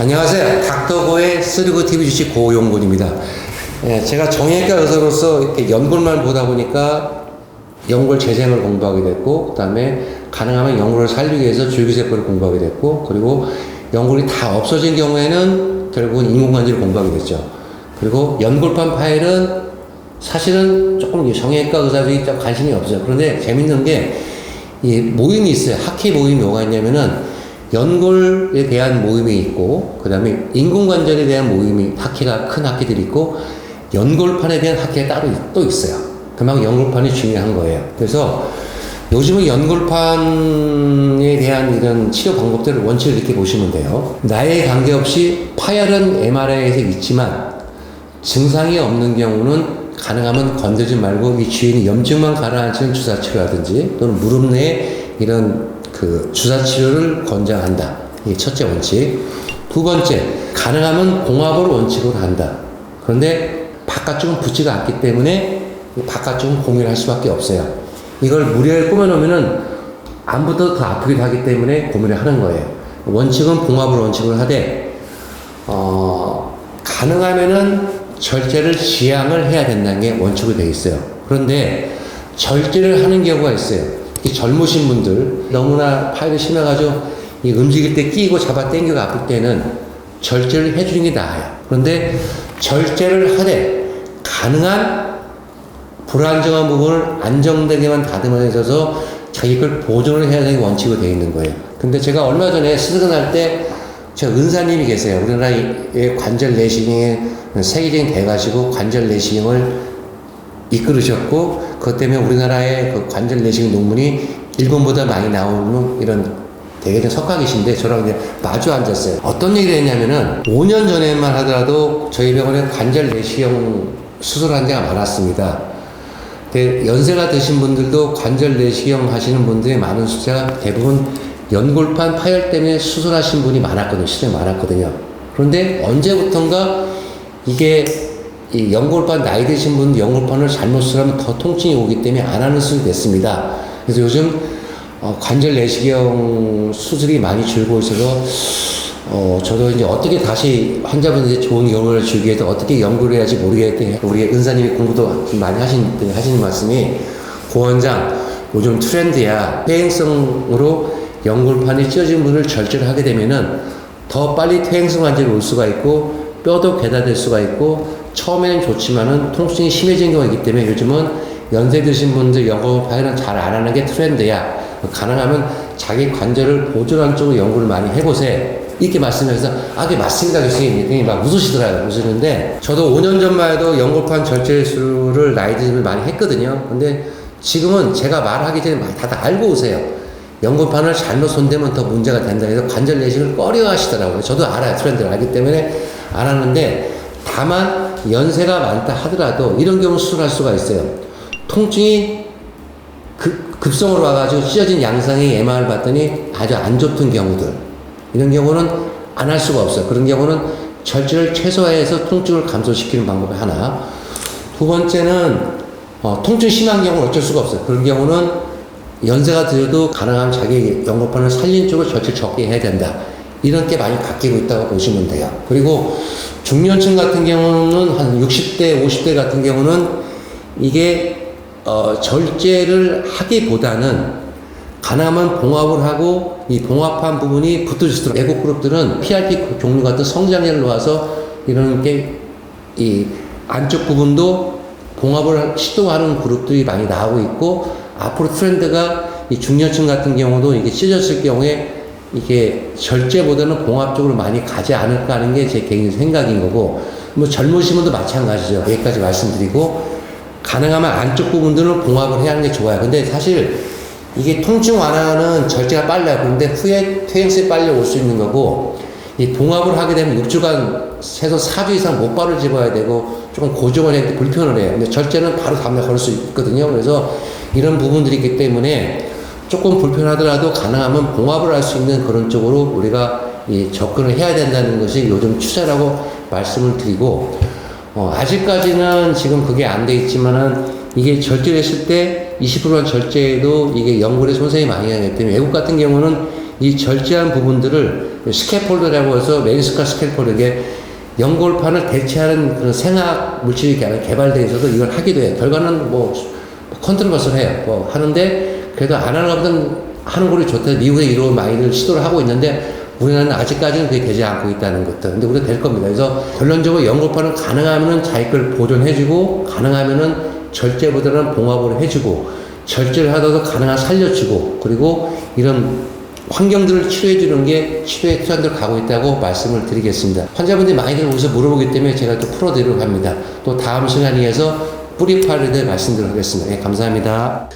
안녕하세요. 닥터고의 쓰리고 TV 주식 고용군입니다. 제가 정형외과 의사로서 이렇게 연골만 보다 보니까 연골 재생을 공부하게 됐고, 그 다음에 가능하면 연골을 살리기 위해서 줄기세포를 공부하게 됐고, 그리고 연골이 다 없어진 경우에는 결국은 인공관절을 공부하게 됐죠. 그리고 연골판 파일은 사실은 조금 정형외과 의사들이 좀 관심이 없어요. 그런데 재밌는 게 이 모임이 있어요. 학회 모임이 뭐가 있냐면은 연골에 대한 모임이 있고, 그 다음에 인공관절에 대한 모임이 큰 학회들이 있고, 연골판에 대한 학회가 따로 또 있어요. 그만큼 연골판이 중요한 거예요. 그래서 요즘은 연골판에 대한 이런 치료 방법들을 원칙을 이렇게 보시면 돼요. 나이에 관계없이 파열은 MRI에서 있지만 증상이 없는 경우는 가능하면 건들지 말고 이 주위에 있는 염증만 가라앉히는 주사치료라든지 또는 무릎 내에 이런 주사치료를 권장한다. 이게 첫째 원칙. 두 번째, 가능하면 공합을 원칙으로 한다. 그런데 바깥쪽은 붙지가 않기 때문에 바깥쪽은 고민할 수밖에 없어요. 이걸 무리하게 꾸며놓으면은 안부터 더 아프기도 하기 때문에 고민을 하는 거예요. 원칙은 공합을 원칙으로 하되, 가능하면은 절제를 지양을 해야 된다는 게 원칙으로 되어 있어요. 그런데 절제를 하는 경우가 있어요. 젊으신 분들, 너무나 파열이 심해가지고 움직일 때 끼고 잡아 당기고 아플 때는 절제를 해주는 게 나아요. 그런데 절제를 하되 가능한 불안정한 부분을 안정되게만 다듬어내서 자기 걸 보존을 해야 되는 게 원칙으로 되어 있는 거예요. 근데 제가 얼마 전에 스드근할 때 제가 은사님이 계세요. 우리나라의 관절 내시경에 세계적인 돼가지고 관절 내시경을 이끌으셨고, 그것 때문에 우리나라의 그 관절 내시경 논문이 일본보다 많이 나오는 이런 되게 석학이신데 저랑 이제 마주 앉았어요. 어떤 얘기를 했냐면은 5년 전에만 하더라도 저희 병원에 관절 내시경 수술한 데가 많았습니다. 근데 연세가 드신 분들도 관절 내시경 하시는 분들이 많은 숫자가 대부분 연골판 파열 때문에 수술하신 분이 많았거든요. 실제 많았거든요. 그런데 언제부턴가 이게 이 연골판 나이 드신 분 연골판을 잘못 수술하면 더 통증이 오기 때문에 안 하는 수술이 됐습니다. 그래서 요즘 관절 내시경 수술이 많이 줄고 있어서 저도 이제 어떻게 다시 환자분들에게 좋은 경험을 주기 위해서 어떻게 연구를 해야지 모르겠더니 우리 은사님이 공부도 좀 많이 하시는 말씀이, 고원장 요즘 트렌드야. 퇴행성으로 연골판이 찢어진 분을 절제를 하게 되면은 더 빨리 퇴행성 관절이 올 수가 있고 뼈도 괴다될 수가 있고 처음에는 좋지만은 통증이 심해진 경우가 있기 때문에 요즘은 연세 드신 분들 연골 파열은 잘 안 하는 게 트렌드야. 가능하면 자기 관절을 보존하는 쪽으로 연구를 많이 해보세요. 이렇게 말씀하셔서 그게 맞습니다 교수님. 막 웃으시더라고요. 웃으시는데 저도 5년 전만 해도 연골판 절제술을 나이 드시면 많이 했거든요. 근데 지금은 제가 말하기 전에 다들 알고 오세요. 연골판을 잘못 손대면 더 문제가 된다 해서 관절 내시경을 꺼려 하시더라고요. 저도 알아요. 트렌드를 알기 때문에 안 하는데, 다만 연세가 많다 하더라도 이런 경우 수술할 수가 있어요. 통증이 급성으로 와가지고 찢어진 양상의 MR을 봤더니 아주 안 좋던 경우들, 이런 경우는 안 할 수가 없어요. 그런 경우는 절제를 최소화해서 통증을 감소시키는 방법이 하나. 두 번째는 통증이 심한 경우는 어쩔 수가 없어요. 그런 경우는 연세가 들어도 가능하면 자기 연골판을 살린 쪽으로 절제를 적게 해야 된다. 이런 게 많이 바뀌고 있다고 보시면 돼요. 그리고 중년층 같은 경우는 한 60대, 50대 같은 경우는 이게 절제를 하기보다는 가능하면 봉합을 하고 이 봉합한 부분이 붙어지도록, 애국 그룹들은 PRP 종류 같은 성장애를 놓아서 이런 게 이 안쪽 부분도 봉합을 시도하는 그룹들이 많이 나오고 있고, 앞으로 트렌드가 이 중년층 같은 경우도 이게 찢어졌을 경우에 이게 절제보다는 봉합 쪽으로 많이 가지 않을까 하는 게 제 개인 생각인 거고, 뭐 젊으신 분도 마찬가지죠. 여기까지 말씀드리고, 가능하면 안쪽 부분들은 봉합을 해야 하는 게 좋아요. 근데 사실 이게 통증 완화는 절제가 빨라요. 그런데 후에 퇴행성이 빨리 올 수 있는 거고, 이 봉합을 하게 되면 6주간 해서 4주 이상 목발을 집어야 되고 조금 고정을 해야 돼 불편을 해요. 근데 절제는 바로 다음날 걸을 수 있거든요. 그래서 이런 부분들이 있기 때문에 조금 불편하더라도 가능하면 봉합을 할 수 있는 그런 쪽으로 우리가 접근을 해야 된다는 것이 요즘 추세라고 말씀을 드리고, 아직까지는 지금 그게 안 돼 있지만은 이게 절제를 했을 때 20%만 절제해도 이게 연골에 손상이 많이 가기 때문에 외국 같은 경우는 이 절제한 부분들을 스캐폴드라고 해서 메인스카 스캐폴드에 연골판을 대체하는 그런 생학 물질이 개발되어 있어서 이걸 하기도 해요. 결과는 뭐 컨트롤버스를 해요. 하는데 그래도 안 하는 것보다는 하는 걸로 좋다. 미국에 이런 많이들 시도를 하고 있는데 우리나라는 아직까지는 그게 되지 않고 있다는 것들. 근데 우리가 될 겁니다. 그래서 결론적으로 연골판은 가능하면은 자기 걸 보존해주고, 가능하면은 절제보다는 봉합을 해주고, 절제를 하더라도 가능한 살려주고, 그리고 이런 환경들을 치료해주는 게 치료의 트렌드로 가고 있다고 말씀을 드리겠습니다. 환자분들이 많이들 오셔서 물어보기 때문에 제가 또 풀어드리려고 합니다. 또 다음 시간에서 뿌리 파일에 대해 말씀드리도록 하겠습니다. 네, 감사합니다.